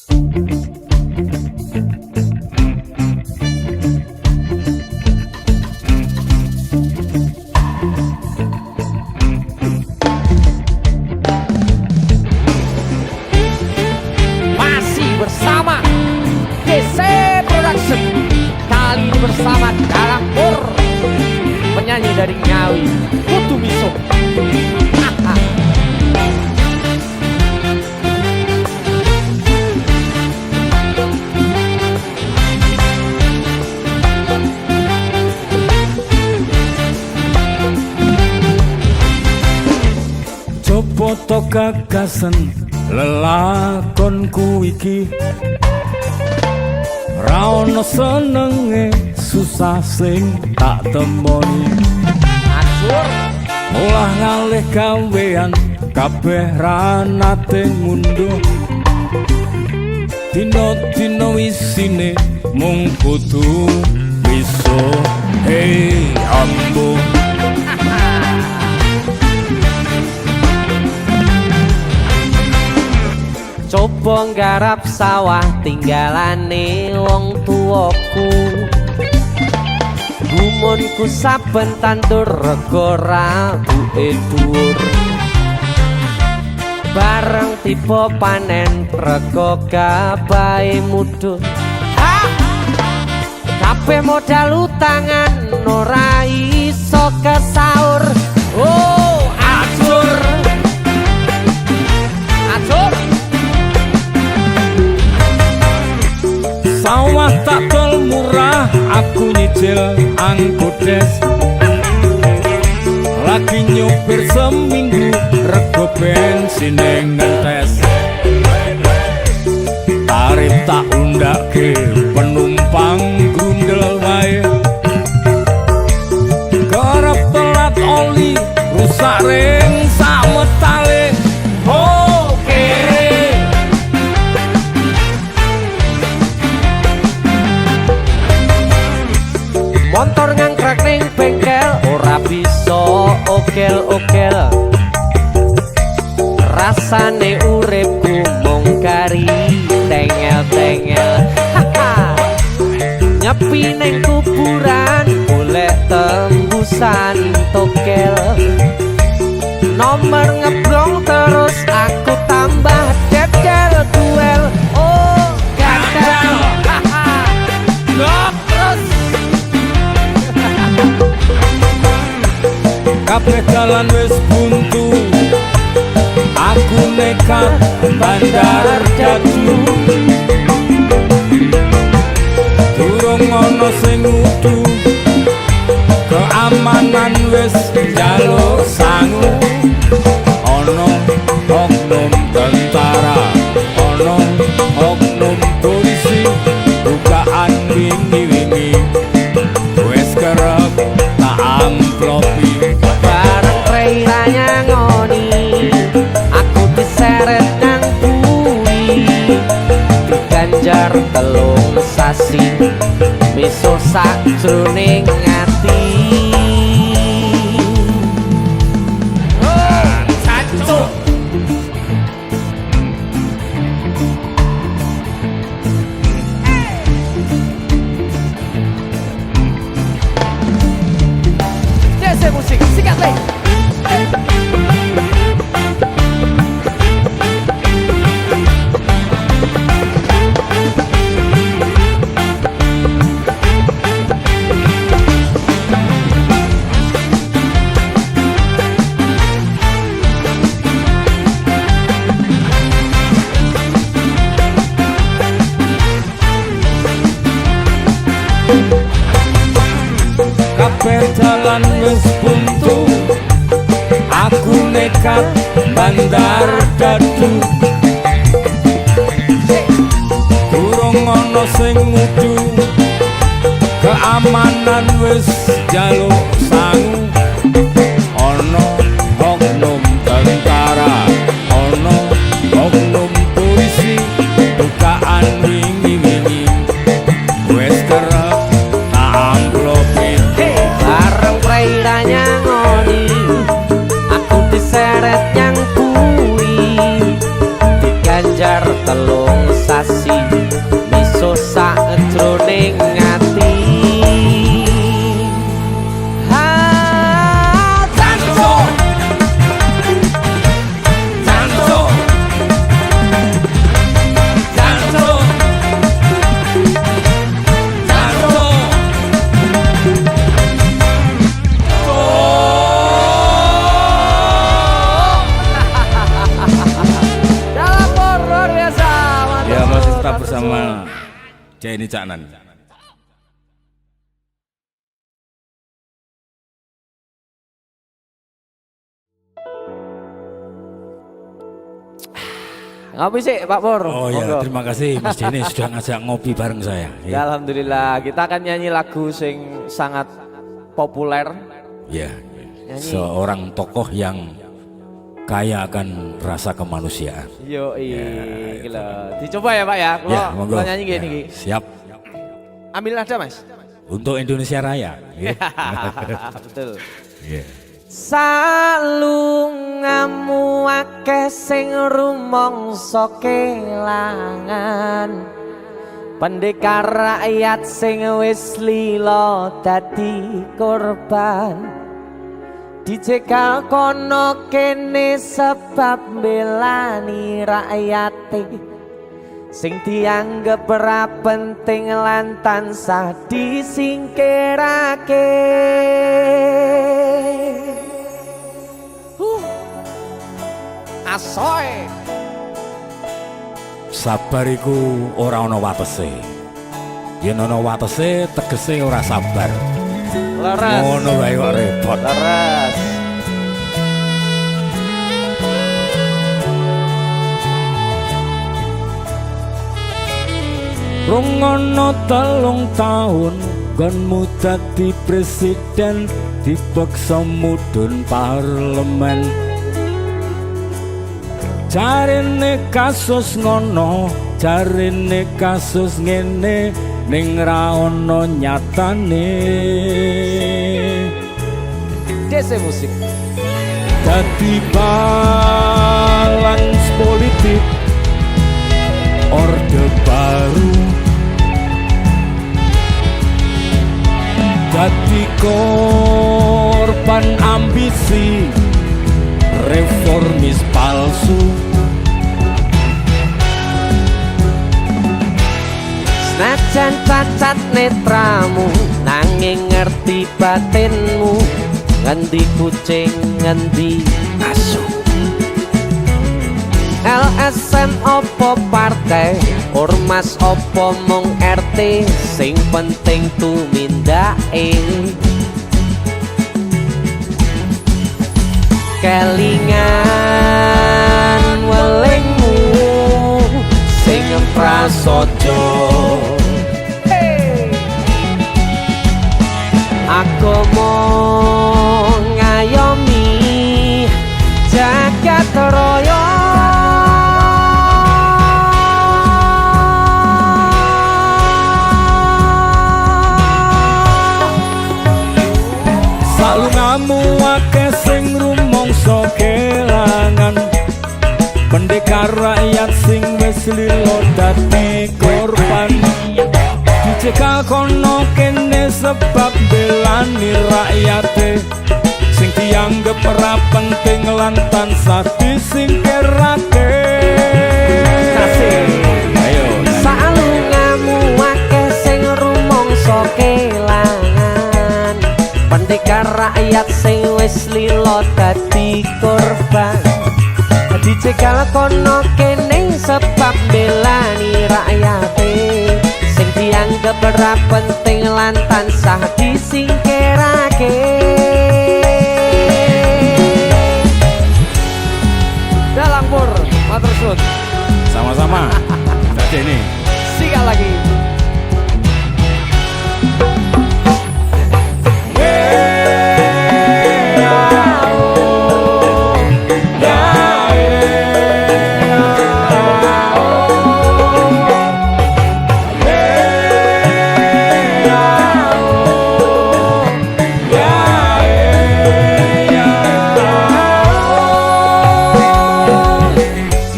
Masih bersama DC Production, kali ini bersama Darampur, penyanyi dari Ngawi, Kutu Miso. Coba to gagasan lelakonku iki, ra ono senenge susah sing tak temoni. Acur Olah ngalih gawean kabeh ra nate ngunduh, dino-dino isine mung kudu bisa. Hey ambo, coba nggarap sawah tinggalane wong tuaku, gumunku saben tandur rego rabuke dhuwur, bareng tiba panen rego gabahe mudhun. Kabeh modal utangan ora iso kesaur. Oh acur acur, sawah tak tol murah, aku nyicil angkudes. Lagi nyopir seminggu, rego bensin ngentes. Tarif tak undake, penumpang grundel wae. Kerep telat oli, rusak ring sametale. Oke, motor ngangkrak ning bengkel ora bisa okel-okel. Rasane uripku mung kari tengel-tengel. Nyepi ning kuburan golek tembusan tokel. Nomor ngeblong terus aku tambah dedel duel. Oh gagal. Gok terus. kabeh dalan wis buntu, aku nekat bandar jatuh. Durung ono sing ngudu, keamanan wis njaluk sangu. Ono oknum tentara, ono oknum polisi, bukaan wingi-wingi wis kerep tak amplopi. Bareng preiranya ngoni, aku diseret nang bui, diganjar telung sasi, miso sakjroning ati. Musik, sikat leh. Kabeh dalan wis buntu, aku nekat bandar dadu. Durung ono sing ngudu, keamanan wis jaluk sangu. Ono oknum tentara, ono oknum polisi, bukaan wingi-wingi wis kerep tak amplopi. Bareng preiranya ngoni, aku diseret nyang bui, diganjar telung sasi. Jenny Caknan. Ngopi sih Pak Pur. Oh ya, Monggo. terima kasih Mas Jenny sudah ngajak ngopi bareng saya. Ya, alhamdulillah kita akan nyanyi lagu sing sangat populer. Ya, Nyanyi. seorang tokoh yang kaya akan rasa kemanusiaan. Yo Ya, gila. Dicoba ya Pak ya. Ya, monggo. Kalau nyanyi gini. Ya, Ki. siap. Ambil nada Mas. Untuk Indonesia Raya. Ya. Betul. Ya. Salungamu akeh sing rumangsa kelangan, pendekar rakyat sing wis lila dadi korban, dicekal kono kene sebab belani rakyate sing dianggep ora penting lan tansah disingkirake. Asoy Sabar iku ora ana watese. Yen ana watese tegese ora sabar. leres, Ngono wae kok repot. leres. Rungono 3 tahun gonmu dadi presiden, dipaksa mudhun parlemen. Jarine kasus ngono, jarine kasus ngene, ning ra ono nyatane. Dese musik. Dadi balans politik orde baru, dadi korban ambisi reformis palsu. Senajan cacat netramu, nanging ngerti batinmu, ngendi kucing ngendi asu. LSM opo partai, ormas opo mung RT, sing penting tumindake. Kelingan welingmu sing prasaja. Hey. Agama ngayomi jagat raya. Salungamu akeh sing rumangsa kelangan, pendekar rakyat sing wis lila dadi korban, dicekal kono kene sebab belani rakyate sing dianggep ora penting lan tansah disingkirake. Ayo Salungamu akeh sing rumangsa kelangan, pendekar rakyat sing wis lila dadi korban, dicekal kono kene sebab belani rakyate sing dianggep ora penting lan tansah disingkirake. Dalang Pur, matur suwun. sama-sama. Jadi ini Sikat lagi.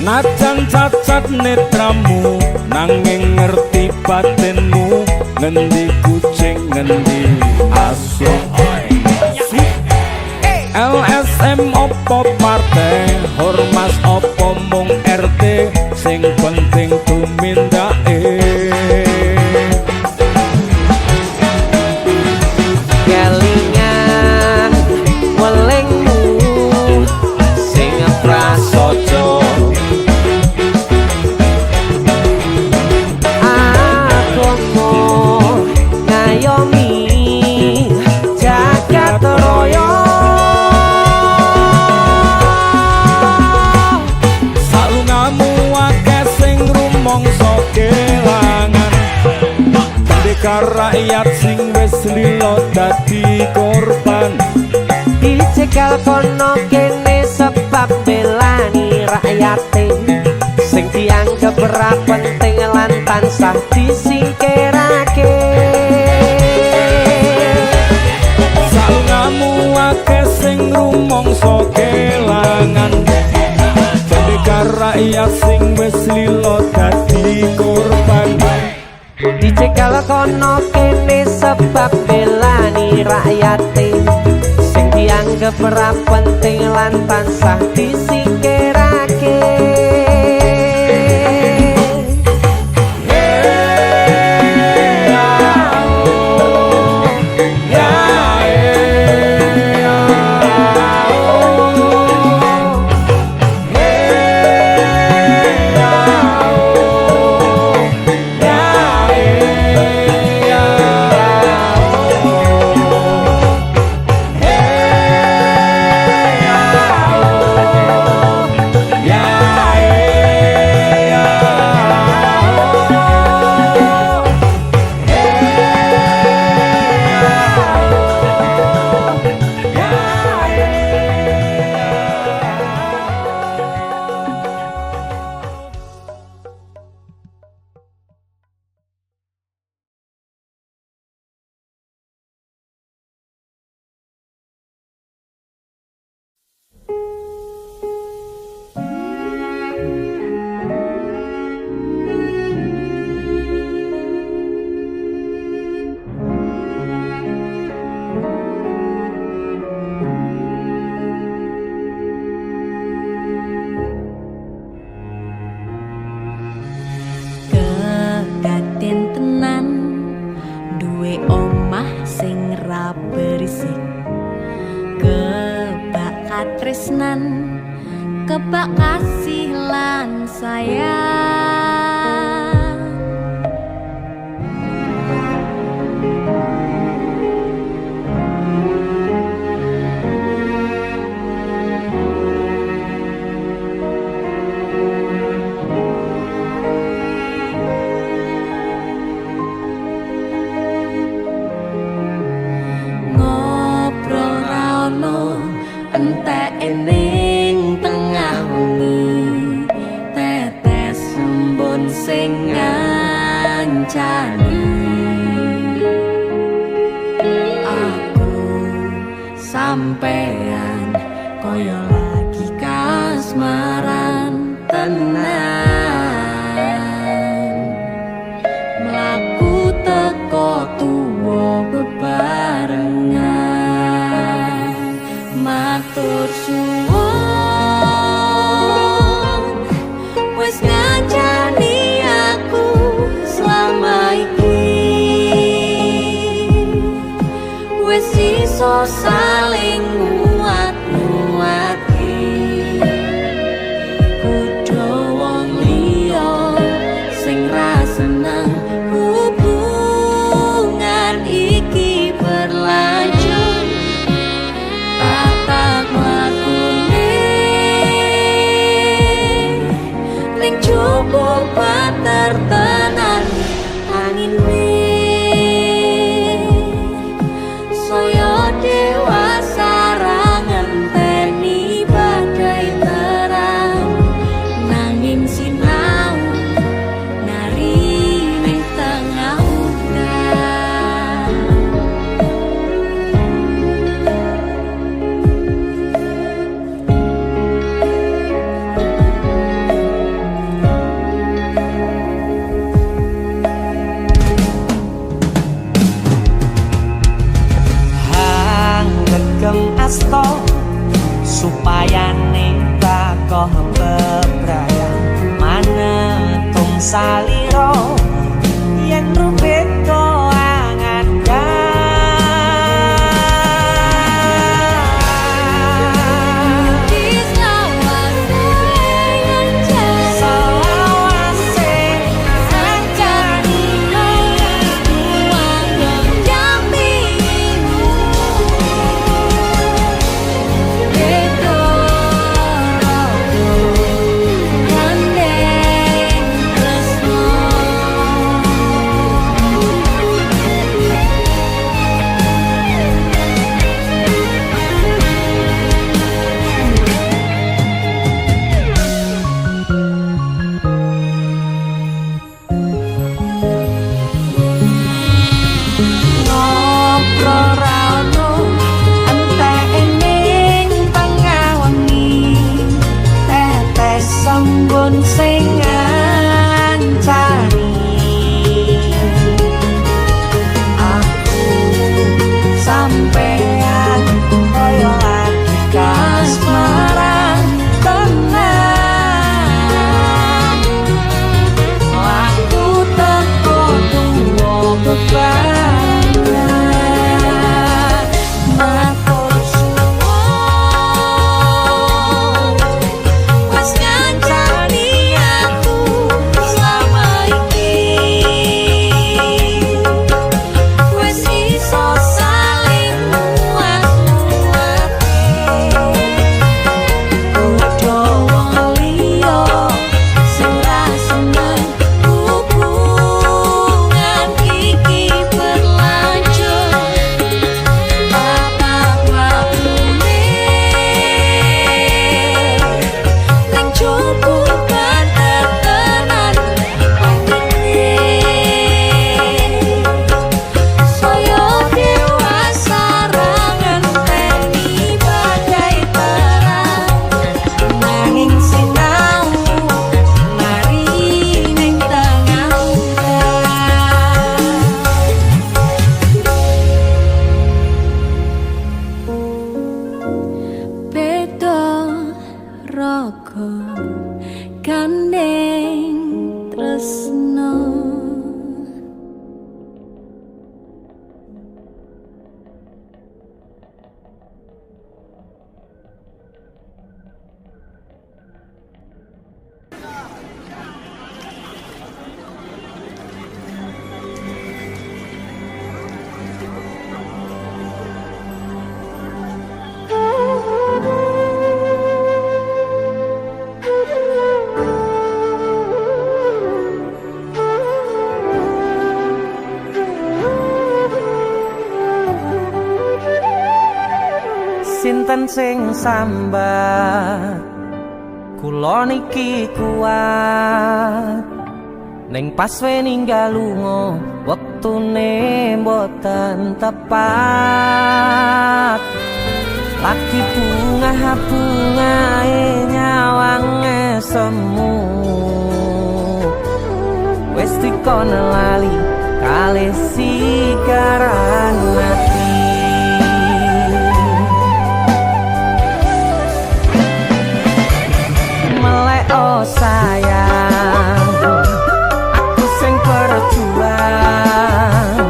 najan cacat netramu, nanging ngerti batinmu, ngendi kucing ngendi asu. LSM opo partai, ormas opo mung RT, sing penting tumindake. Kelingan welingmu sing prasaja. Aku pendekar rakyat sing wis lilo dadi korban. Dicegal kono kene sebab belani rakyate sing dianggep ora penting lan tansah disingkirake. Salungamu akeh sing rumangsa kelangan, pendekar rakyat sing wis lilo dadi korban. Dicegal kono kene sebab belani rakyate sing dianggep ora penting lan tansah disingkirake. Tresnan kebak kasih lan sayang. Ngobrol rano entek ening tengah wengi, tetes embun sing ngancani aku sampean koyo lagi kasmaran tenan, mlaku teko tuwa bebarengan, matur suwun wis ngancani aku selama iki, wis iso saling nguat-nguati, kudu wong liya sing ra seneng hubungan iki berlanjut. Tatap mlakune ning cukup patertenan angin saya dewasa ra ngenteni badai terang, nanging sinau nari ning tengah udan. Asto supaya nita koh bebrayang manetung saliro yen rupit ko angan Tresno ingsun sing ngancani aku sampean koyo lagi kasmaran tenan aku teko tuwa bebanan matur suwun wis ngancani aku selama iki wis iso saling muat-muati padha wong liya sing ra seneng hubungan iki berlanjut apa wabune ning cukupan tetenan wangine saya dewasa ra ngenteni badai terang nanging sinau mari ning tengah beda raga gandeng tresno. Sinten sing sambat kula niki kuat ning pas we ninggal lunga wektune mboten tepat lagi bungahe nyawange semu wis dikon lali kalih sigaran mati oh sayang aku sing berjuang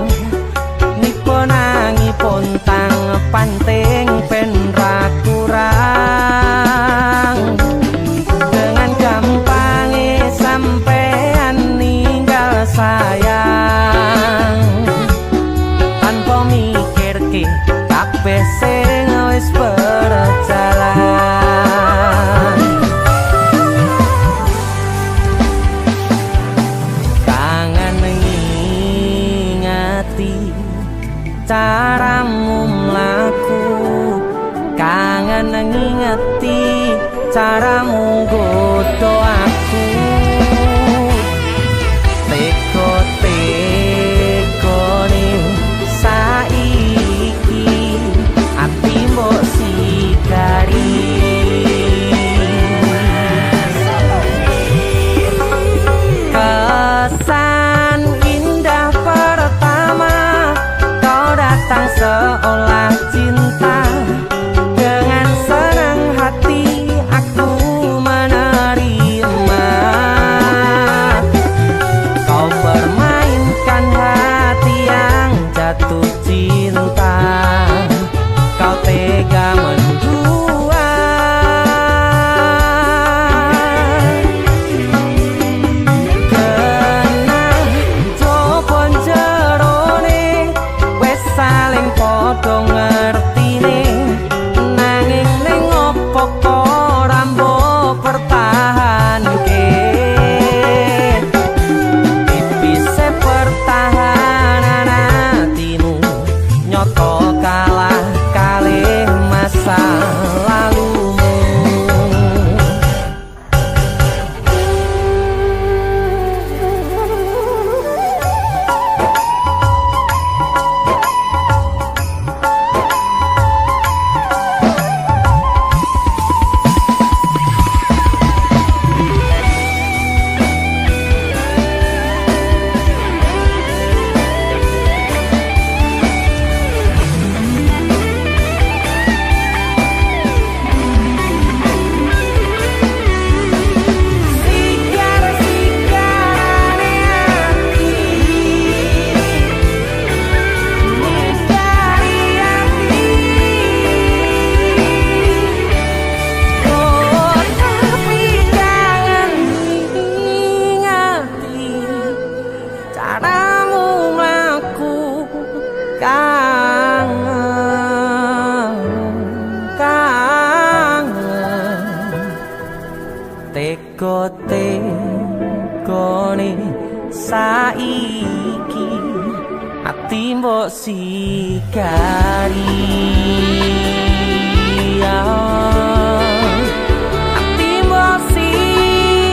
nipo nangipun tang panting ben ra kurang dengan gampangnya sampean ninggal sayang tanpa mikirke kabeh sing wis berjalan teko-tekone saiki ati mbok sikari ati mbok sikari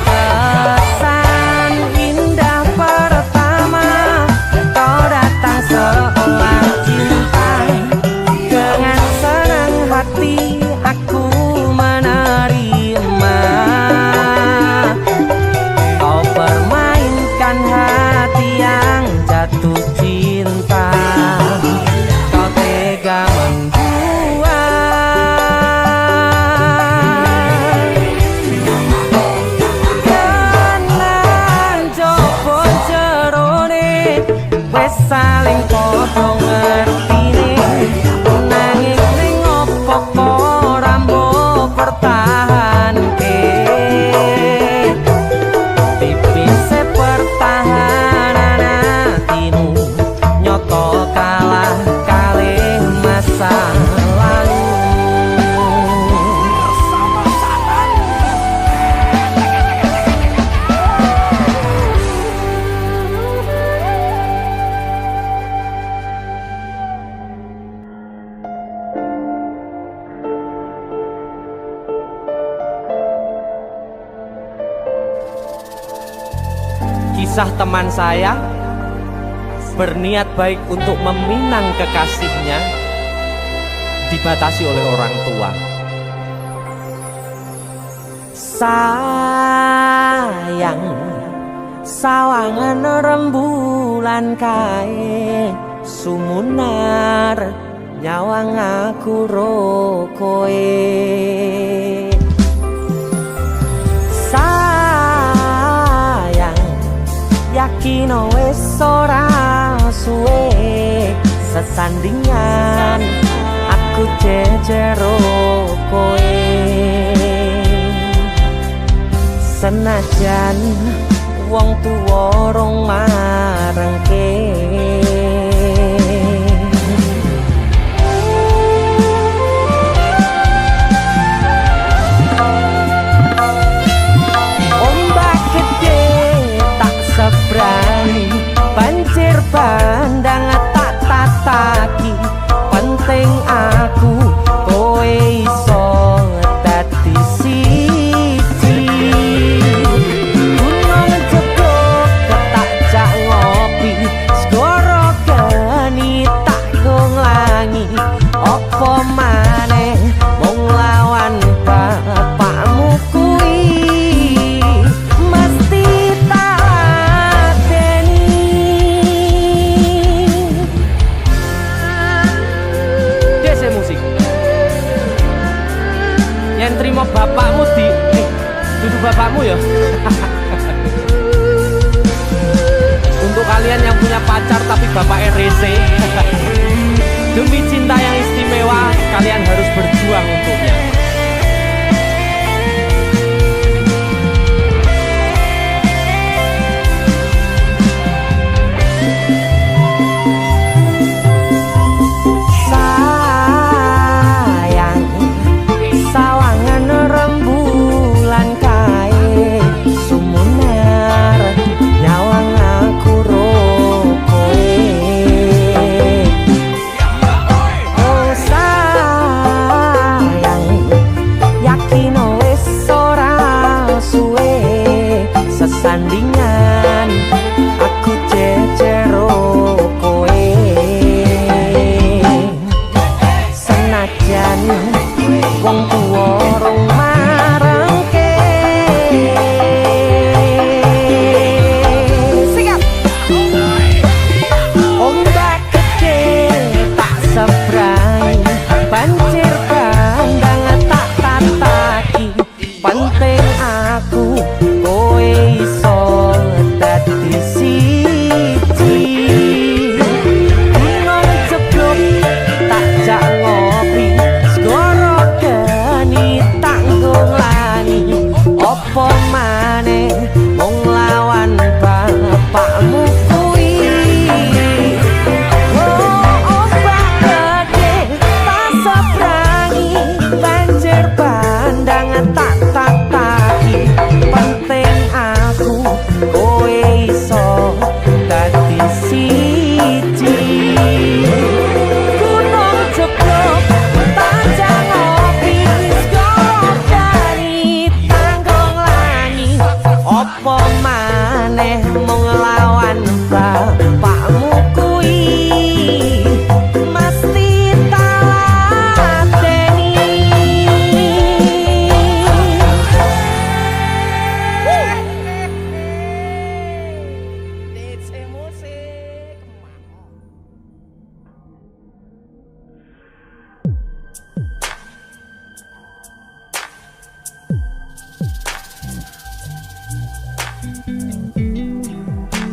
kesan indah pertama kau datang seolah cinta dengan senang hati aku menerima kau permainkan hati yang jatuh cinta kau tega membuat tenan jopo jerone wes saling podo ngertine nanging ning opo ora mbok pertahanke tipise pertahanan hatimu nyoto kalah kalih masa lalu kisah teman saya berniat baik untuk meminang kekasihnya dibatasi oleh orang tua. Sayang sawangan rembulan kae sumunar nyawang aku ro koe yakin wes ora suwe sesandingan aku jejero koe senajan wong tuwa rong marengke ombak gede tak seberani banjir bandang tak tataki penting aku kowe iso dadi siji gunung jebok tak jak ngopi segoro geni tak nglangi opo maneh mung lawan bapakmu kuwi mesti tak dese musik yang terima bapakmu di duduk bapakmu ya. Untuk kalian yang punya pacar tapi bapak RC demi cinta yang istimewa kalian harus berjuang untuknya. Sayang sawangan rembulan kae sumunar nyawang aku ro koe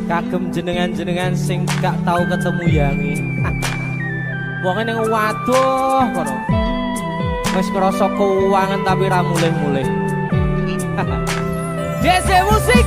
Kagem jenengan-jenengan sing gak tau ketemu yangi. Wong ning waduh kono. Wis ngrasa keuangan tapi ra mulih-mulih. DC musik.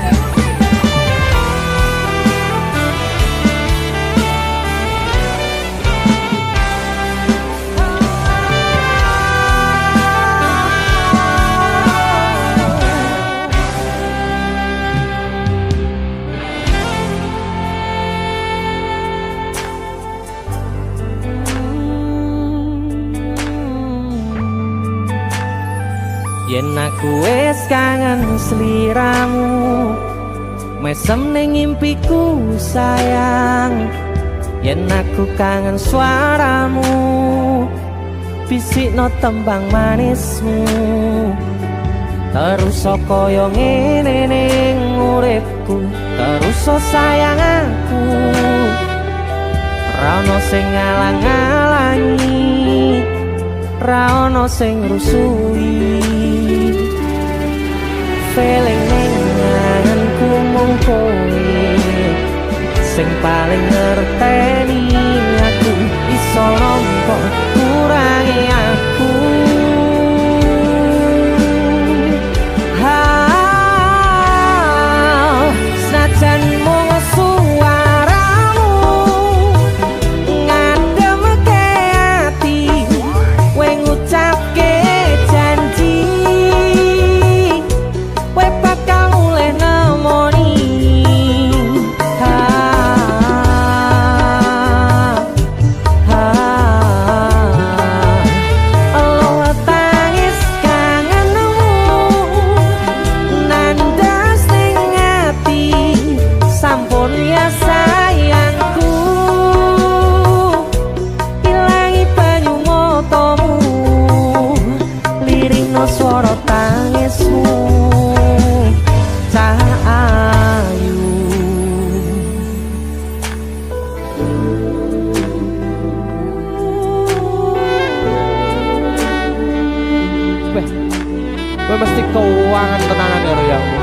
Yen aku wis kangen sliramu, mesem ning impiku sayang. Yen aku kangen suaramu, bisikno tembang manismu. Terus kaya ngene ning uripku, terus sayang aku. Ra ono sing ngalang-alangi, ra ono sing rusui. Feeling ning ngangenku mung kowe sing paling ngerteni aku. Iso nampa kurangi aku. Senajan mung suaramu ngademke ati, kowe ngucapke janji kowe bakal mulih nemoni. Allah tangis kangenmu nandas ning ati, sampun ya sayangku. Ilangi banyu matamu, lirikno swara tangismu. Cahayu Kowe mesti keuangan tenanan karo yangmu.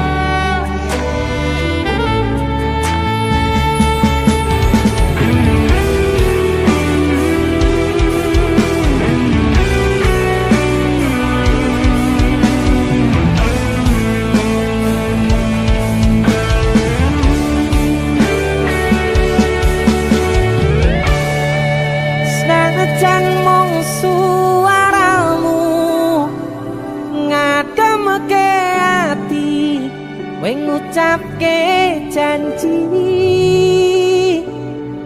Senajan mung suaramu ngademke ati, kowe ngucapke janji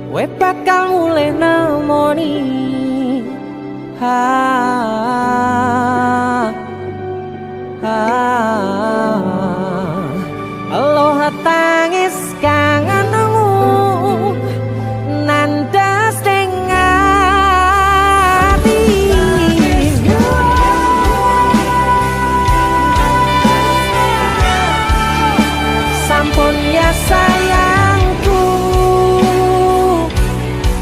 kowe bakal mulih nemoni. Allah tangis kangenmu nandas ning ati, sampun ya sayangku.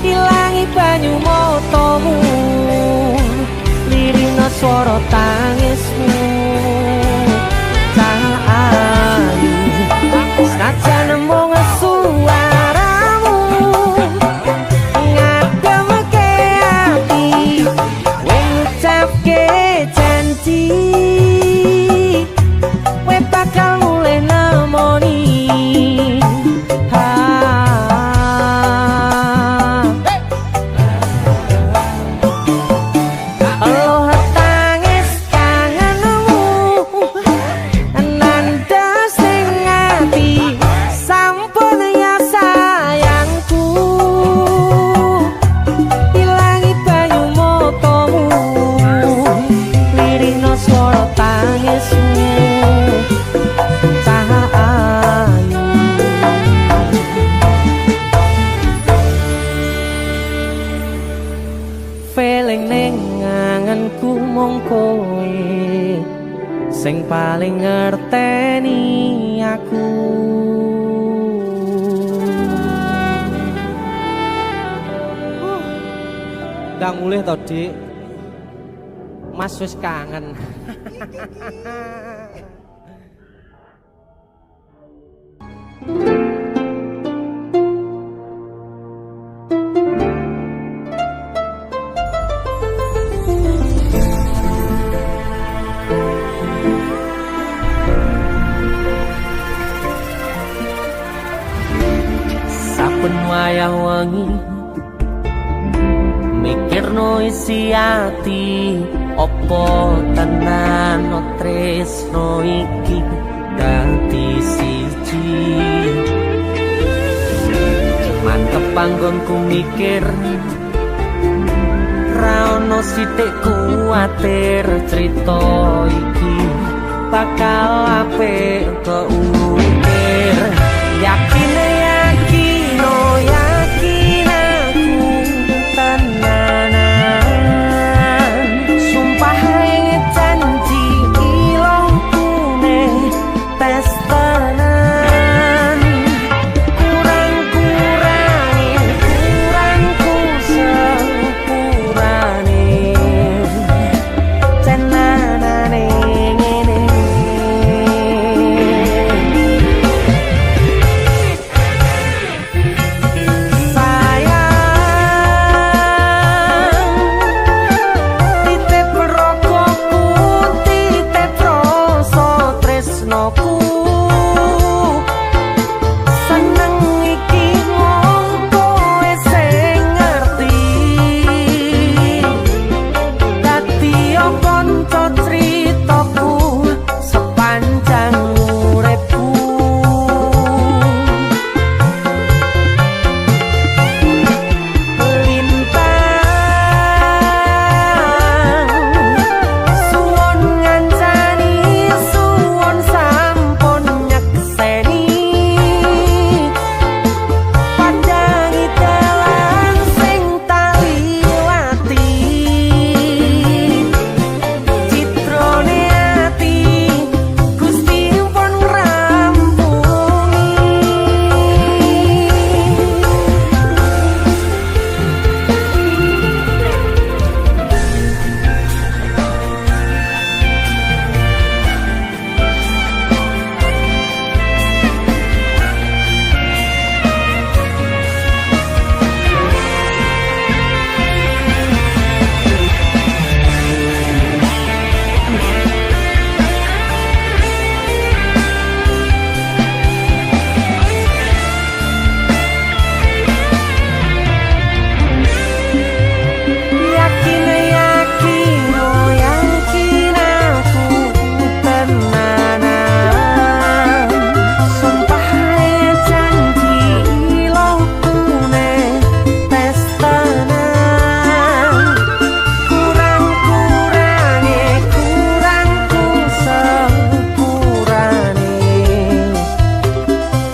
Ilangi banyu matamu, lirikno swara tangismu. Cahayu senajan mung suaramu ngademke ati, kowe ngucapke janji kowe bakal mulih nemoni. Allah tangis kangenmu nandas ning ati, sampun ya sayangku. Ilangi banyu matamu, lirikno swara tangismu. Cahayu feeling ning ngangenku mung kowe sing paling ngerteni aku. Ndang mulih to, Dik. Mas wis kangen. Saben wayah wengi mikirno isi ati opo tenan no tresno iki dadi siji mantep panggonku mikir ra ono sithik kuwatir crita iki bakal apik keukir yakin oh yakin aku tenanan sumpah janji ilong kune tes tenan kurangku sepurane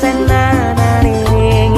tenanane ngene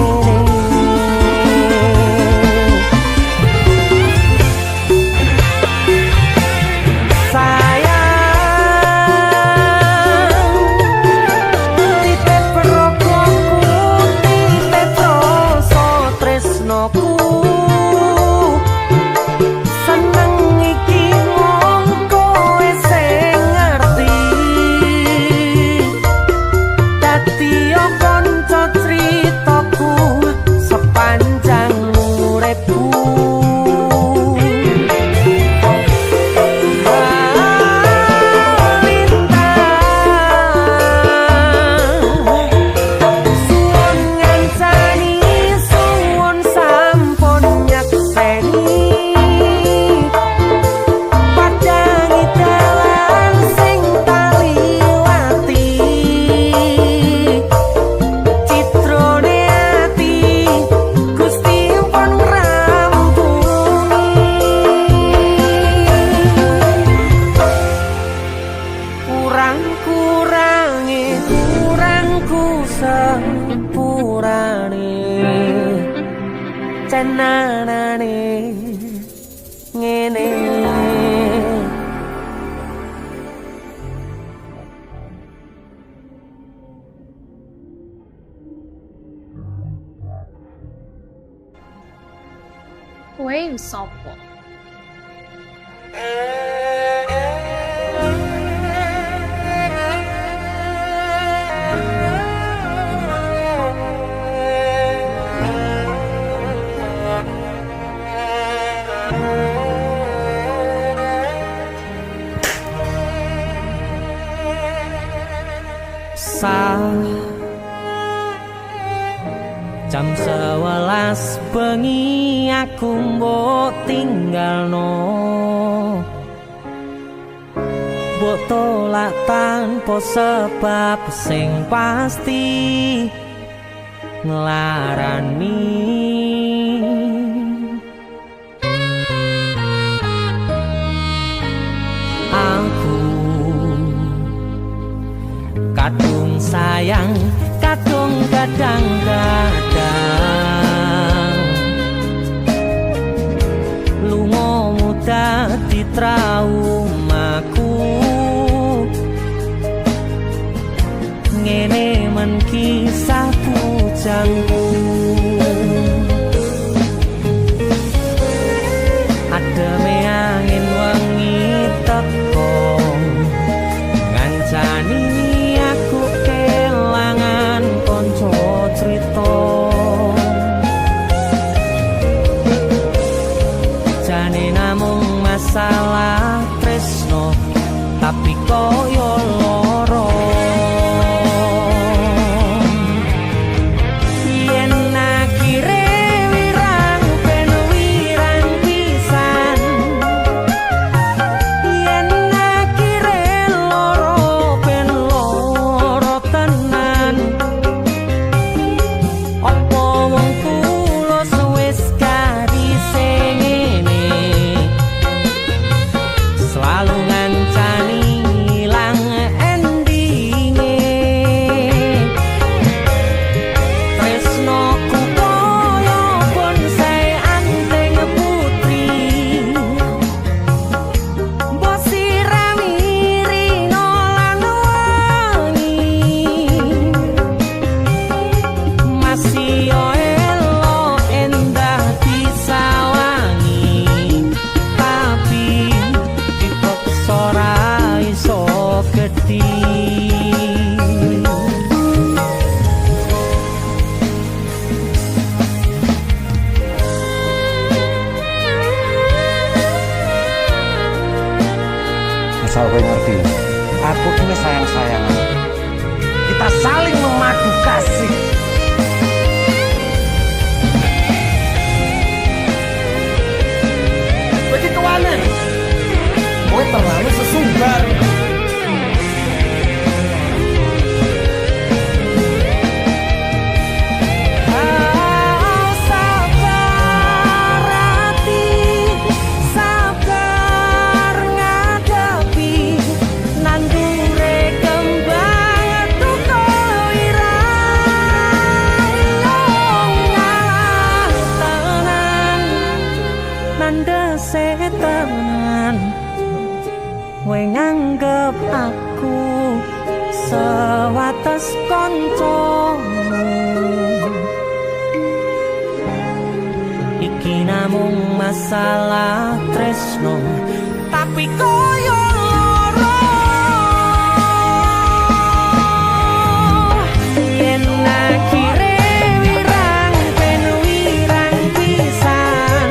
tenanane ngene. Kowe sopo? resah jam 11 bengi aku mbok tinggalno mbok tolak tanpa sebab sing pasti nglarani aku kadung sayang kadung kadang-kadang lunga muda di traumaku ngene men kisah pujangku ademe angin wengi teko ngancani aku kelangan konco cerita jane namung masalah tresno tapi koyo loro Asal kowe ngerti, aku ini sayang-sayangan. Kita saling memadu kasih. Begitu aneh, kowe terlalu sesumbar. Kowe nganggep aku sewates kancamu iki namung masalah tresno tapi koyo loro yen akhire wirang ben wirang pisan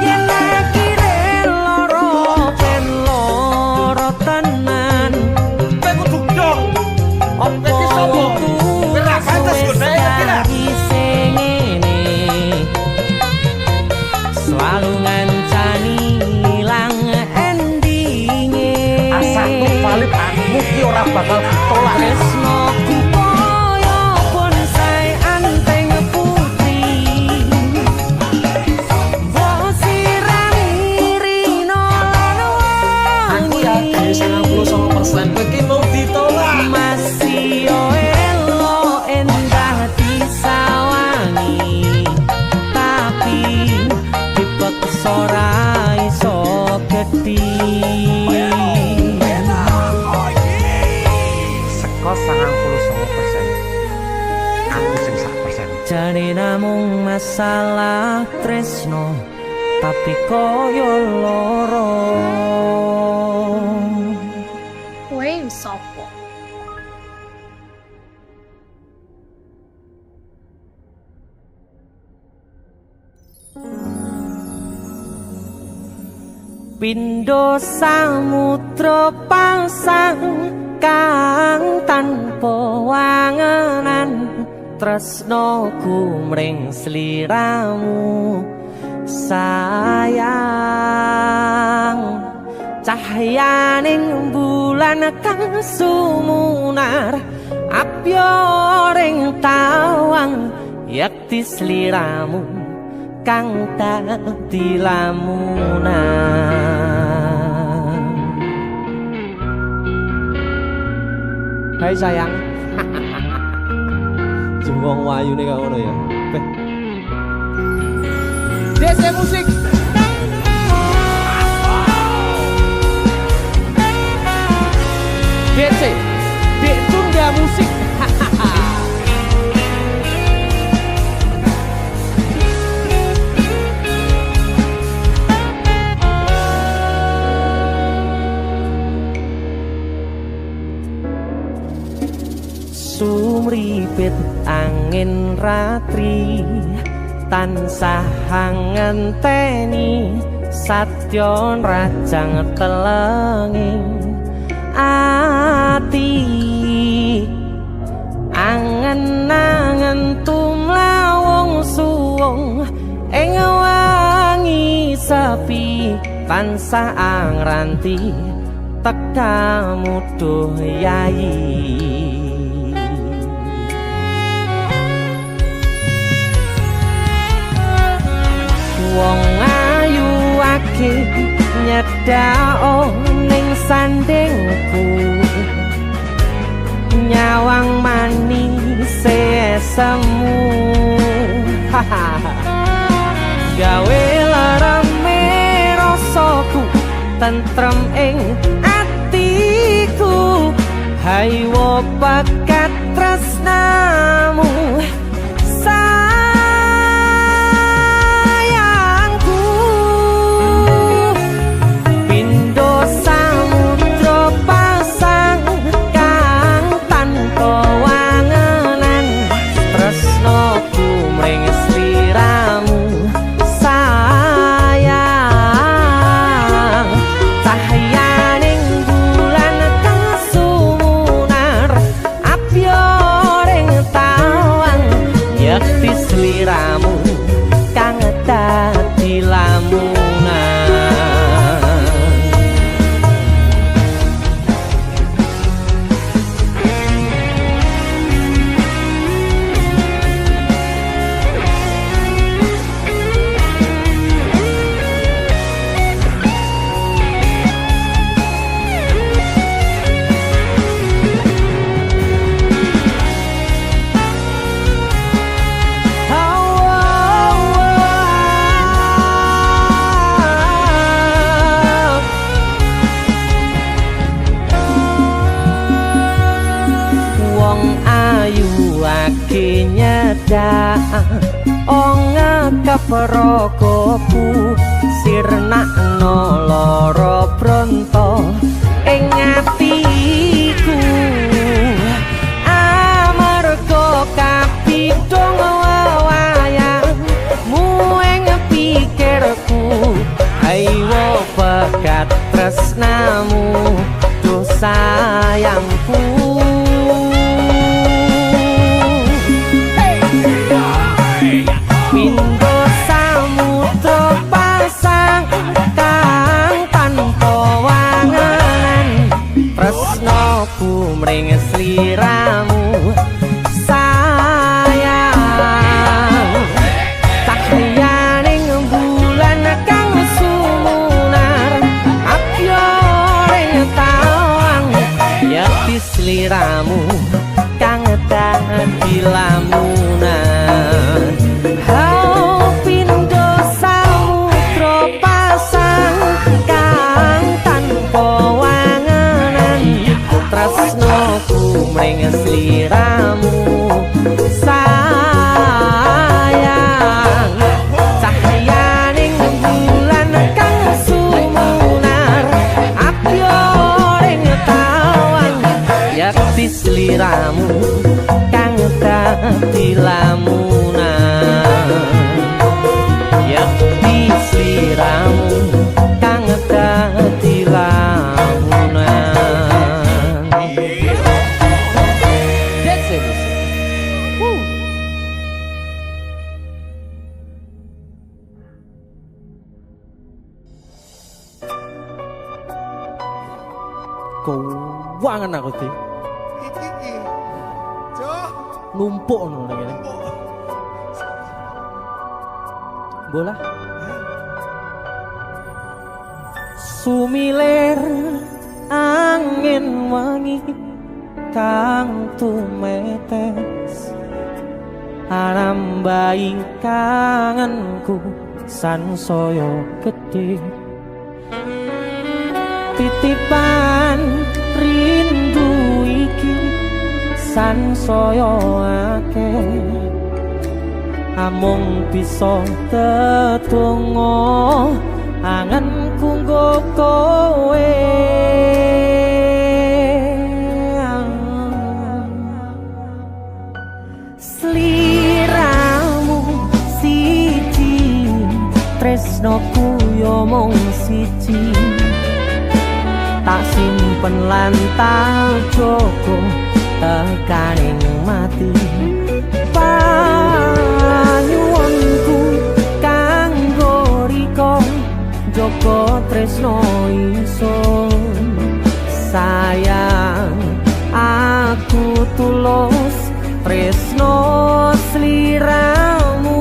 yen akhire loro ben loro tenan kowe kudu dong opo iki sapa ora pantes godhae kira selalu ngancani ilang endinge Asaku valid aku ki ora bakal ditolak tresnoku koyo bonsai anteng putri mbok sirami rino lan Aku yakin 99% kowe iki mau ditolak. masih elo endah disawangi tapi dipaksa ora iso gedhi seko 99%. Aku sing 1%. jane namung masalah tresno tapi koyo loro Kowe sapa? Pindho samudra pasang kang tanpa wangenan tresnoku mring sliramu sayang cahyaning bulan kang sumunar apyoring tawang yakti sliramu kang dadi lamunan. Hai sayang. Jengwong wayu nih kau ngono ya. DC musik. DC, Tunda musik. Sumripit angin ratri tansah ngenteni satyon rajang telenging ati angen-angen tumlawung suwung ing wangi sepi tansah angranti tekamu duh yayi. Wong ayu ake nyedao ning sandingku nyawang manis semu gawe larame rasaku tentrem ing atiku haywo bakat tresnamu Prokoku sirnakno lara bronto ing atiku amarga kapidhong wayangmu ing pikirku ayo bakat tresnamu duh sayangku. Mring sliramu sayang cahyaning bulan kang sumunar apyoring tawang yakti sliramu kang dadi lamunan. Hau pindho samudra pasang kang tanpa tresnoku mring sliramu sayang cahyaning bulan kang sumunar apyoring tawang yakti sliramu kang dadi lamunan yakti sliramu kang dadi lamunan. keuangan aku di Iki. Jo. numpuk ngono ngene. Bola. Sumilir angin wangi kang tumetes arambai kangenku sansaya gedhe titipan rindu iki sansaya akeh amung bisa tetunggo anganku nggo kowe sliramu siji tresnoku yo mung siji tak simpen lan tak jogo tekaning mati panyuwunku kanggo riko joko tresno ingsun sayang aku tulus tresno sliramu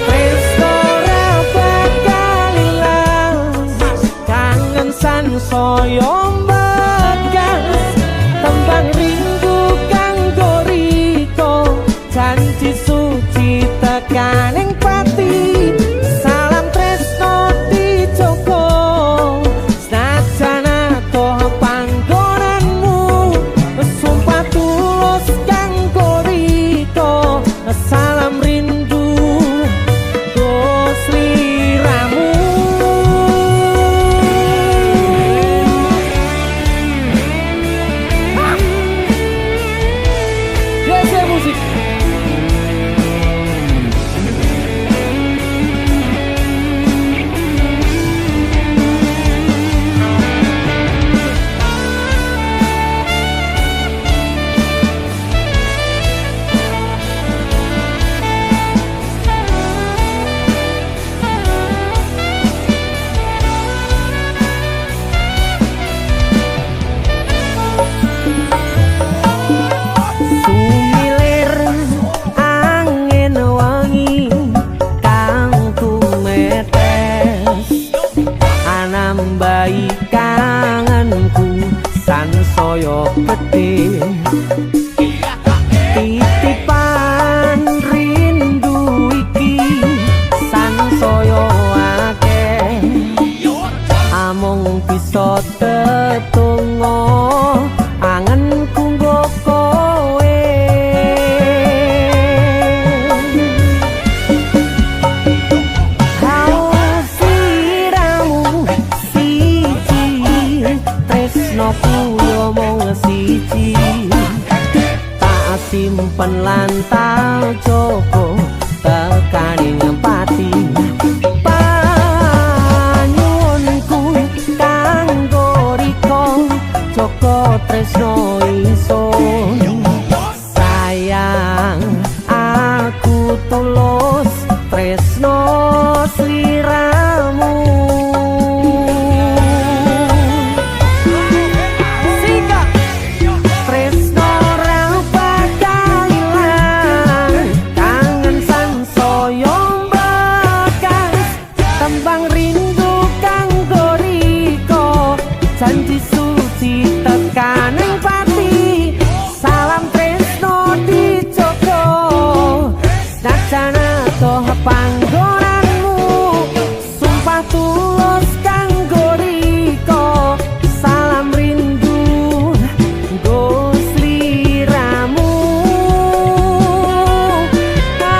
tresno ra bakal ilang kangen sansaya mbekas tembang rindu kanggo riko janji suci tekaning pati salam tresno dijogo senajan atoh panggonanmu sumpah tulus kanggo riko salam rindu go sliramu musik sumilir angin wangi kang tumetes anambai kangenku sansaya gedhe titipan rindu iki sansaya akeh amung bisa tetunggo angenku nggo kowe sliramu siji tresnoku yo mung siji tak simpen lan tak jogo tekaning pati panyuwunku kanggo riko joko tresno ingsun sayang aku tulus tresno sliramu sika tresno ra bakal ilang kangen sansaya mbekas tembang rindu kanggo riko janji suci tekaning pati salam tresno dijogo senajan atoh panggonanmu sumpah tulus kanggo riko salam rindu nggo sliramu tresno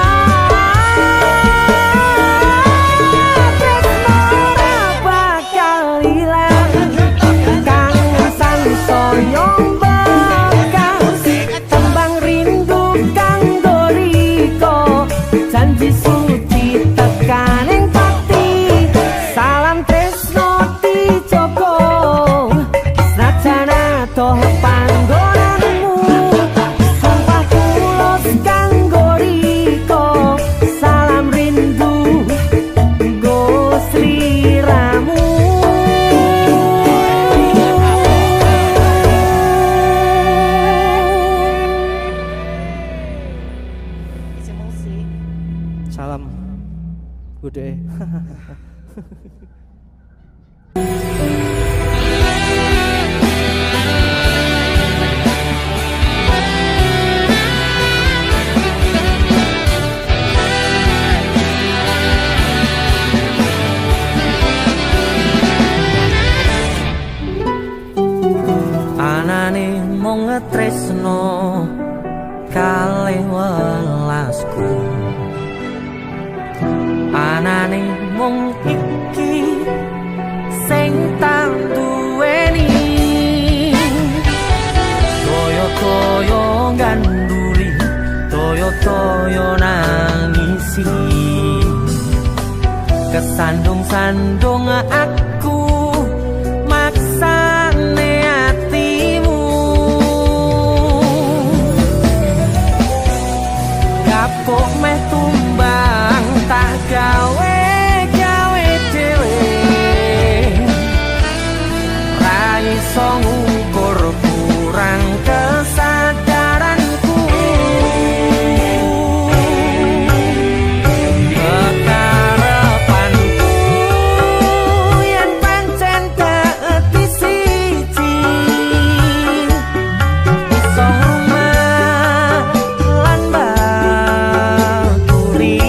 ra bakal ilang kangen sansaya mbekas tembang rindu kanggo riko janji suci Salam Bude. Anane mung ngetresno kalih welasku, anane mung iki sing tak duweni, toyo-toyo ganduli, toyo-toyo nangisi, kesandung-sandung aku maksane atimu, kapok meh tumbang tak gawe dhewe, ra iso ngukur kurang kesadaranku, kekarepanku yen pancen keeti siji, iso rumah lan baturi,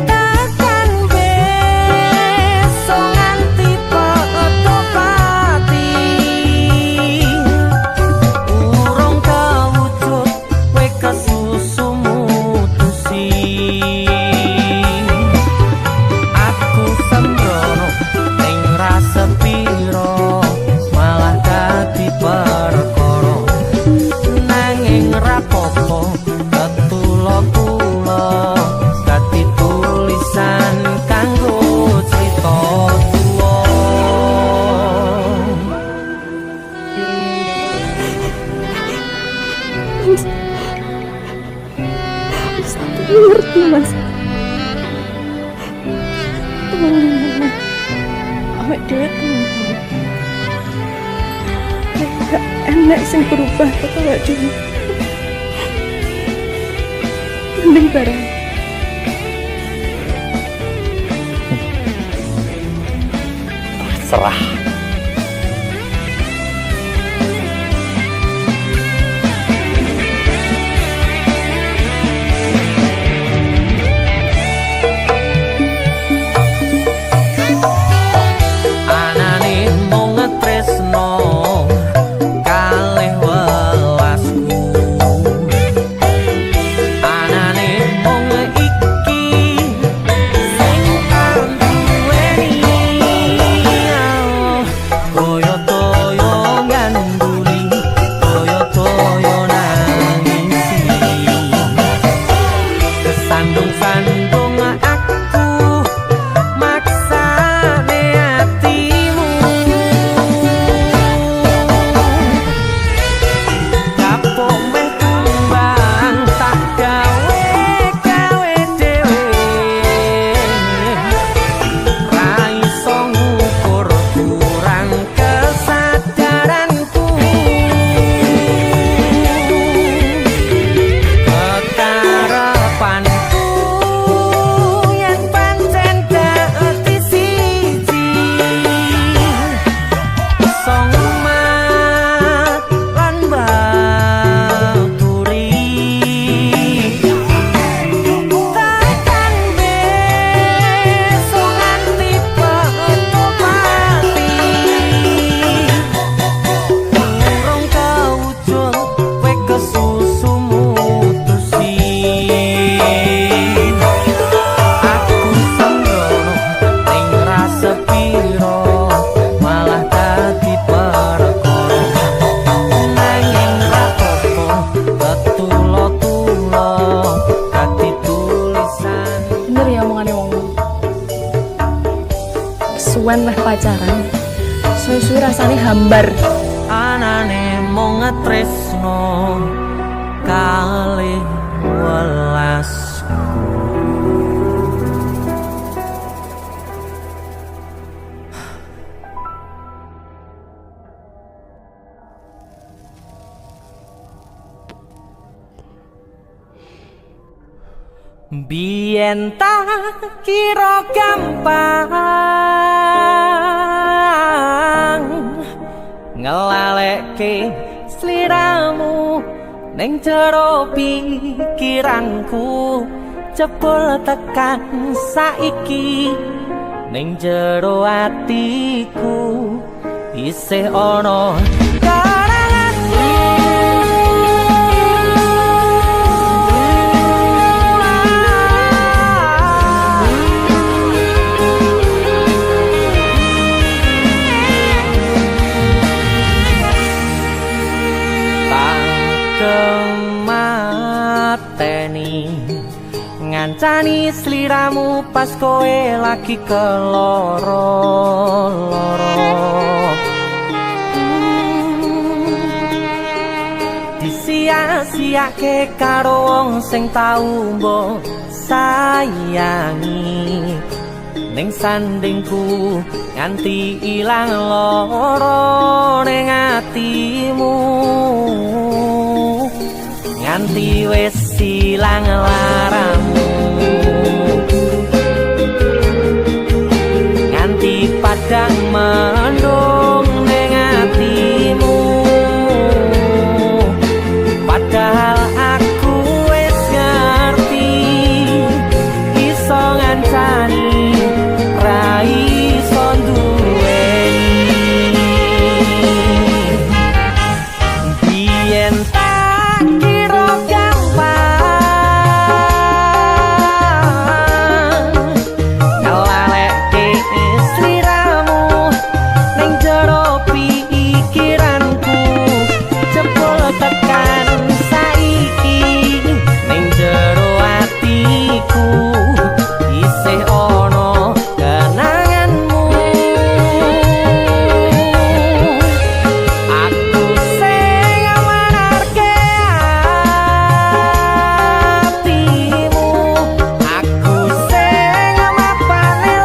takkan besok nganti poto pati, urung kewujud kowe kesusu mutusi, aku sembrono ning rasa piro malah dadi perkara, nanging rapopo ketulo-tulo dadi tulisan kanggo crita tuwa. Ngerti mas. Teman-teman, awak dewe teman. Gak enak sing berubah kok awak dewe. Mending bareng. Serah. Anane mung ngetresno kalih welasku, anane mung iki sing tak duweni, toyo-toyo ganduli, toyo-toyo nangisi, kesandung-sandung aku maksane atimu, kapok meh tumbang tak gawe dhewe, ra iso ngukur kurang kesadaranku, kekarepanku yen pancen keeti siji, iso ngumat lan baturi, takkan besok nganti poto pati, urung kewujud kowe kesusu mutusi, aku sembrono ning rasa piro malah dadi perkara, nanging rapopo ketulo-tulo dadi tulisan. Bener ya omongane wong. Suwen meh pacaran. Suwe-suwe rasane hambar. Anane mung ngetresno kalih welasku. Biyen tak kira gampang ngelalekke sliramu ning jero pikiranku jebul tekan saiki ning jero atiku isih ana kemateni ngancani sliramu pas kowe lagi keloro-loro disia-siake karo wong sing tau mbok sayangi ning sandingku nganti ilang loro ning atimu nganti wis ilang laramu nganti padang mendung ning atimu padahal aku wis ngerti iso ngancani ra iso duweni biyen tak kira gampang ngelalekke sliramu ning jero pikiranku jebul tekan saiki ning jero atiku isih ana kenanganmu aku sing manarke atimu aku sing mapane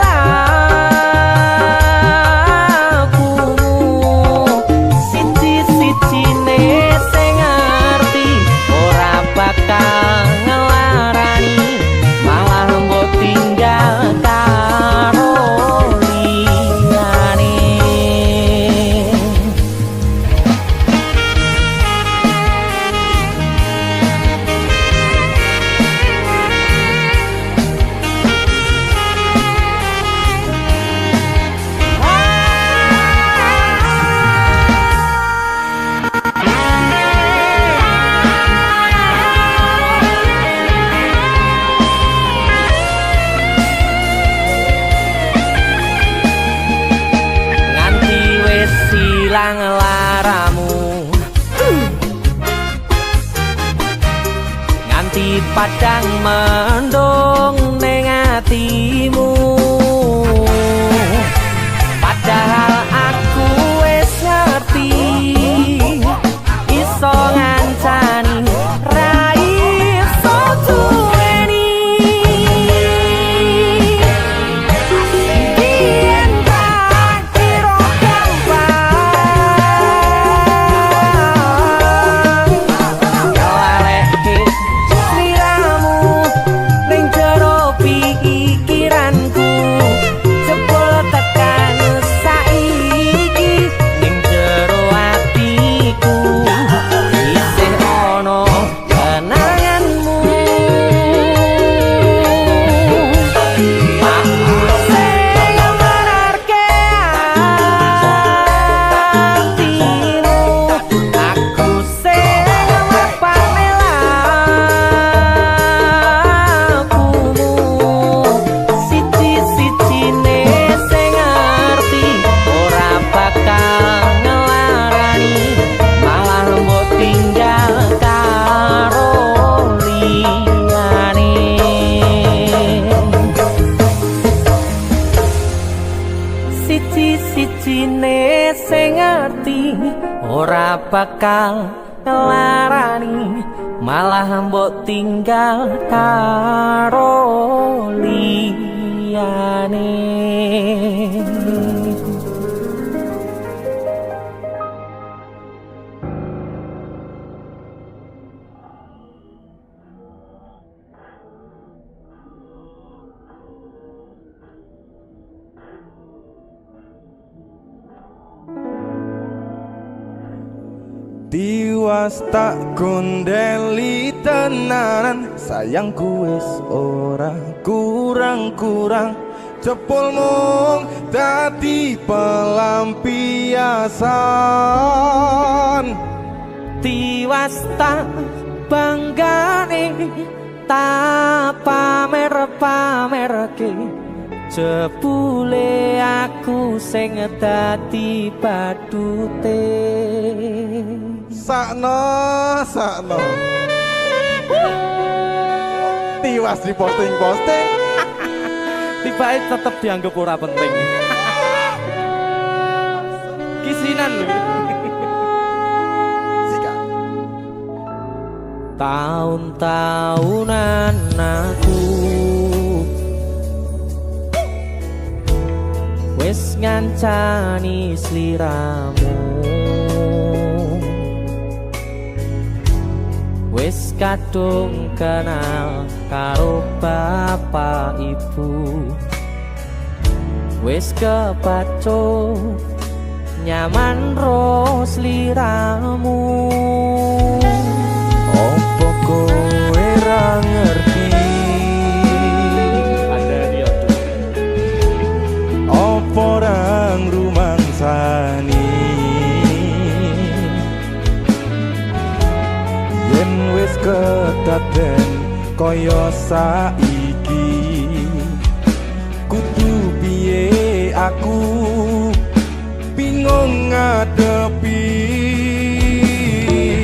lakumu siji-sijine sing ngerti ora bakal ngelarani malah mbok tinggal karo liyane nganti wis ilang laramu nganti padang mendung ning atimu padahal aku wis ngerti iso ngancani ra iso duweni biyen tak kira gampang ngelalekke sliramu ning jero pikiranku jebul tekan saiki ning jero atiku isih ana kenanganmu aku sing manarke atimu aku sing mapane lakumu siji-sijine sing ngerti ora bakal ngelarani malah mbok tinggal karo liyane siji-sijine sing ngerti ora bakal ngelarani malah mbok tinggal karo liyane Tiwas tak gondeli tenanan, sayangku wis ora kurang-kurang. Jepul mung dadi pelampiasan. Tiwas tak banggane tak pamer-pamerke, jebule aku sing dadi badute. Sakno Tiwas di posting-posting, Tibae tetep dianggap ora penting. Kisinan lho. Tahun-tahunan aku wis ngancani sliramu, wis kadung kenal karo bapak ibu, wis kepacu nyaman ro sliramu. opo kowe ra ngerti? Opo rang rumangsani? Yen wis kedaden kaya saiki, kudu piye aku bingung ngadepi.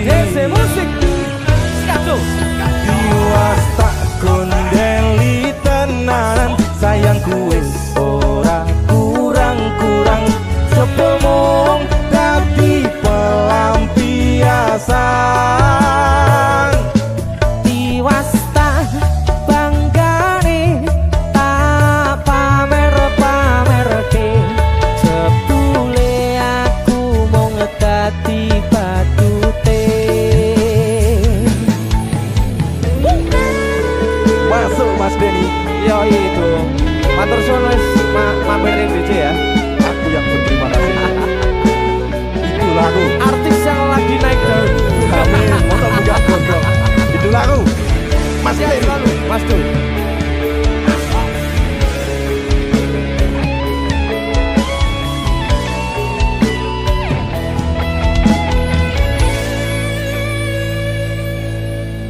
Dese musik. Skado. Tiwas tak gondeli tenanan, sayangku wis ora kurang-kurang. Sepomong dadi pelampiasan. Tiwas tak banggane tak pamer-pamerke, jebule aku mung dadi badute. Masuk Mas Denny. Yo itu. Matur suwun wis mampir ning DJ ya. Aku yang berterima kasih. Itulah aku. Artis yang lagi naik daun. Amin. Motor muda gondrong. Itulah aku. Mas Sehat Denny. selalu, Mas Dul.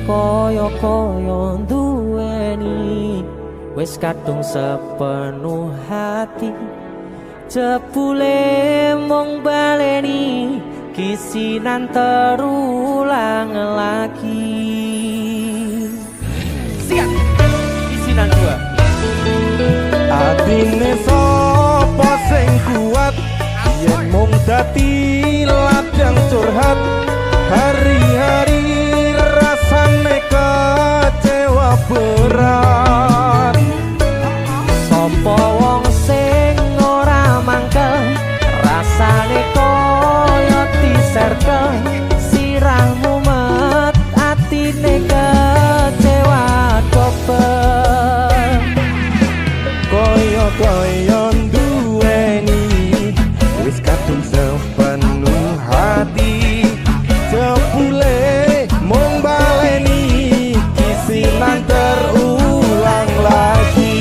Koyo-koyo duweni wis kadung sepenuh hati, jebule mung baleni kisinan terulang lagi. Sikat. Kisinan dua. Atine sapa sing kuat, yen mung dadi ladang curhat. Hari-hari rasane kecewa berat. Sopo wong sing ora mangkel, rasane koyo diserkel, sirahmu met atine kecewa dobel. Koyo-koyo duweni wis kadung sepenuh hati, jebule mung baleni kisinan terulang lagi.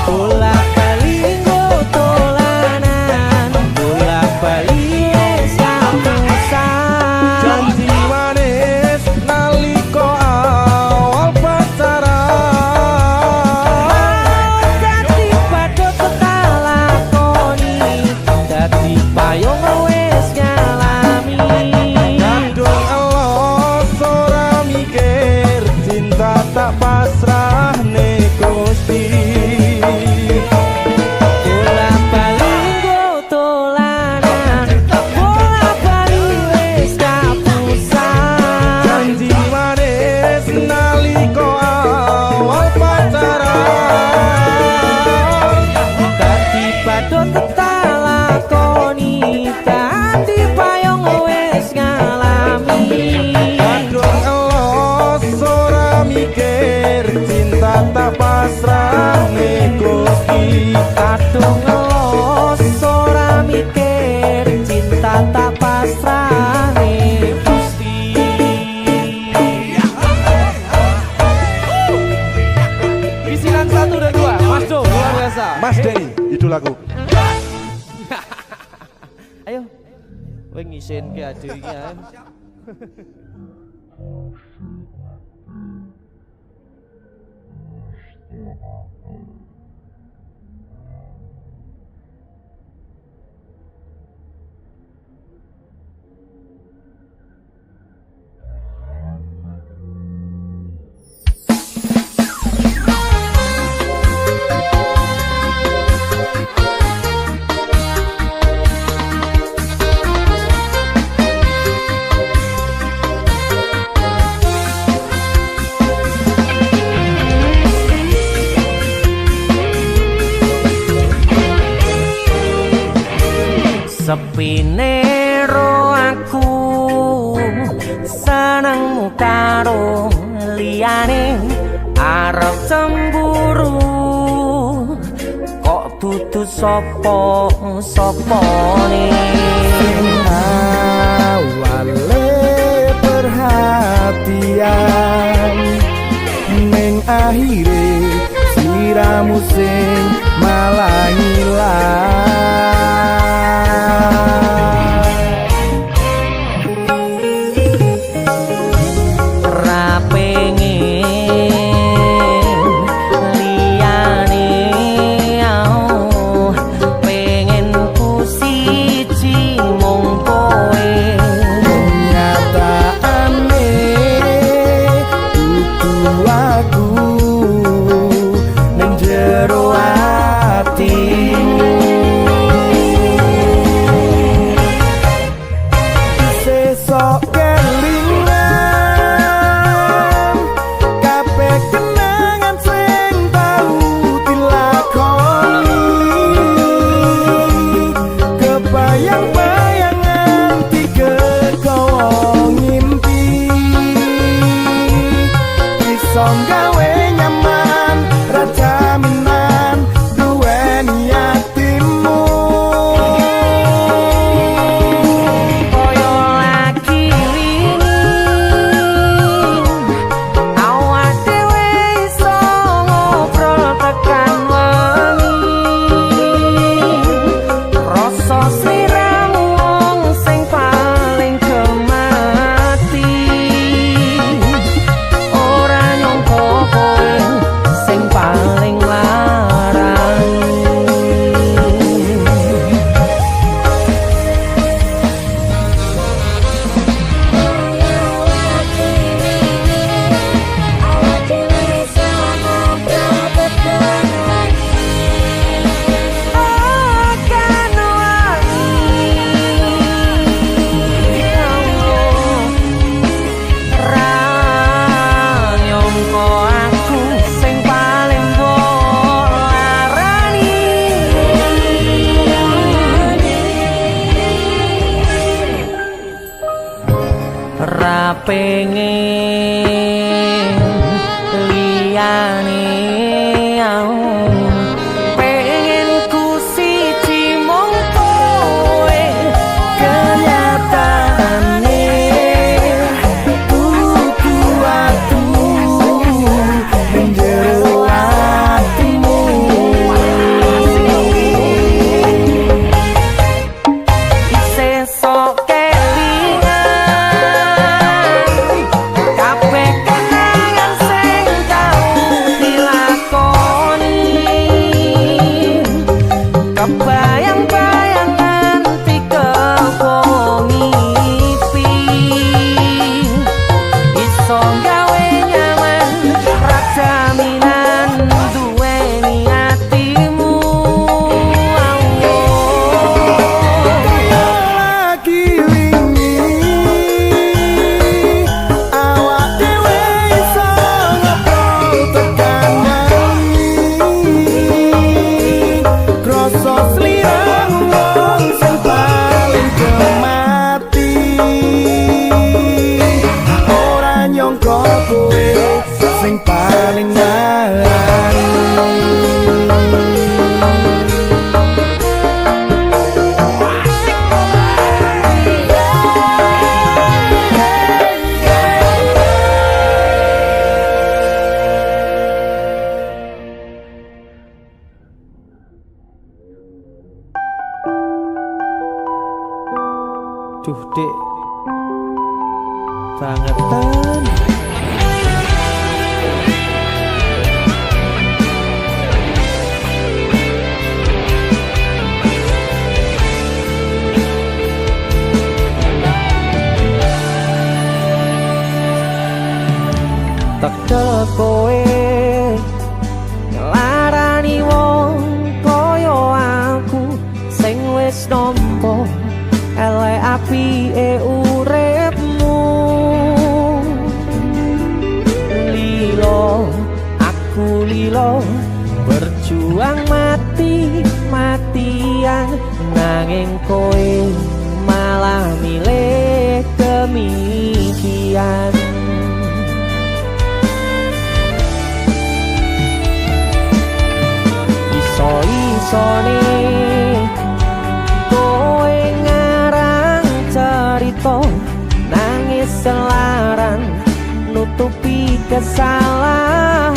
Bolak-balik tolanan, bolak-balik sapusan. Janji manis nalika awal pacaran, Dadi padha tak lakoni, dadi payung wis ngalami. kadung elos ora mikir, cinta tak pasrah ning Gusti. Bolak-balik tolanan, bolak-balik wis kapusan. Janji manis nalika awal pacaran, Dadi padha tak lakoni, dadi payung wis ngalami. kadung elos ora mikir, cinta tak pasrah ning Gusti. Kadung ngelos ora mikir, cinta tak pasrah Mas Denny, idolaku. Ayo. Kowe ngisinke ade iki ae. Sepine ro aku senengmu karo liyane arep cemburu kok dudu sapa-sapane Awale perhatian ning akhire siramu sing malah ngilang. ra pengen liyane pengen ku siji mung kowe Kenyataane kudu aku ning jero atimu. Sesok kelingan kabeh kenangan sing tau dilakoni kebayang-bayangan digegowo ngimpi iso gawe nyaman ra jaminan duweni atimu. koyo lagi wingi awak dhewe iso ngobrol tekan wengi rasa sliramu wong sing paling gemati ora nyangka kowe sing paling larang akan wangi ra nyangka aku sing paling mbok larani ra pengen liyane pengen ku siji mung kowe Kenyataane kudu aku ning jero atimu. sesok kelingan kabeh kenangan sing tau dilakoni kebayang-bayangan dikewo ngipi iso gawe nyaman ra jaminan duweni atimu Lagi wingi awak dhewe iso ngobrol tekan wengi krasa sliramu wong sing paling gemati ora nyangka kowe sing paling larang. Dik. Bangetan. Tekel kowe ngelarani wong koyo aku sing wis nampa elek apike uripmu. Lilo aku lilo berjuang mati-matian nanging kowe malah milih demikian. Iso-isone kowe ngarang cerita nangis selaran nutupi kesalahan.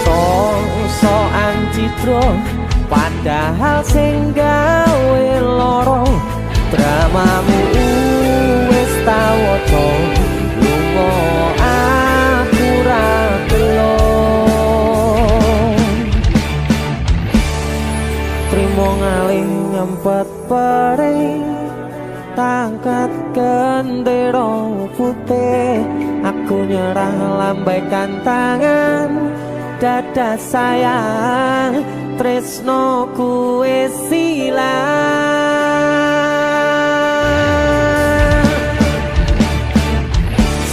So-soan citro padahal sing gawe loro dramamu wis tau waca lunga aku ra gelo. Trimo ngalih nyempet perih tangkat gendera putih. Aku nyerah lambaikan tangan dada sayang tresnoku wis ilang.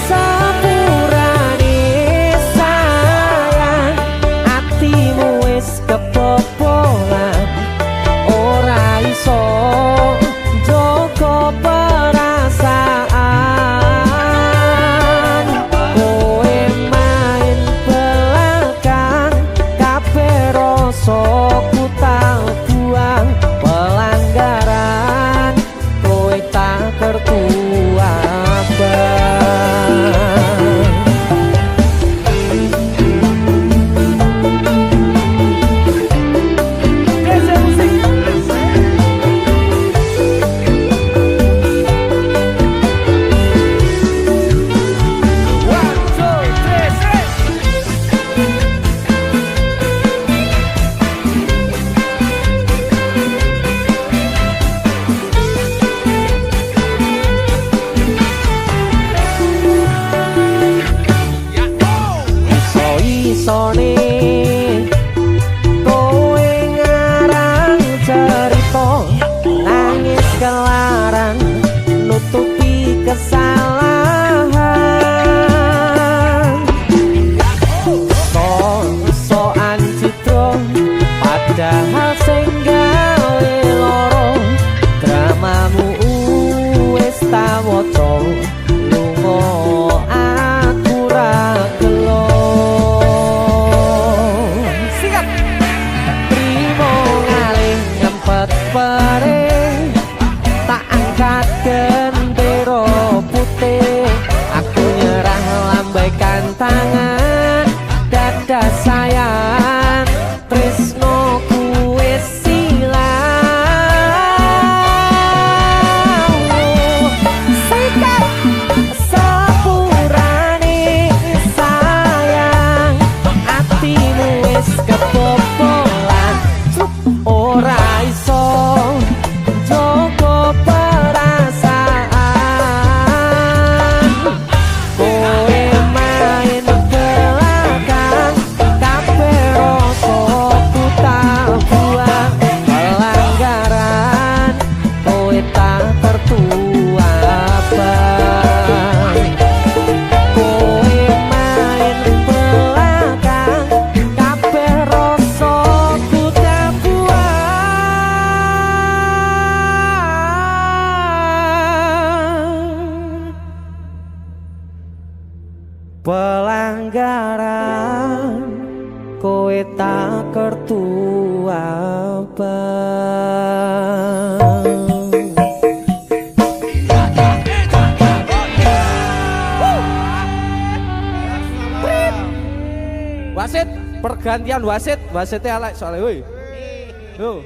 Sepurane sayang atimu wis kebobolan ora iso joko perasaan. Kowe main belakang kabeh rasa ku tak buang pelanggaran kowe tak kertu abang. Iso-isone kowe ngarang cerita nangis kelaran nutupi kesalahan. So-soan citro padahal sing gawe loro dramamu wis tak waca lunga aku ra gelo. Perih tak angkat gendera putih. Aku nyerah lambaikan tangan dada sayang tresnoku wis ilang. Sikap sepurane sayang atimu wis kebobolan ora iso joko perasaan. Kowe main belakang kabeh rasa ku tak buang pelanggaran kowe tak tertua abang. Kowe main belakang kabeh rasa ku tak pelanggaran kowe tak kertu abang. Wasit pergantian wasitnya elek soalnya woi. Yo.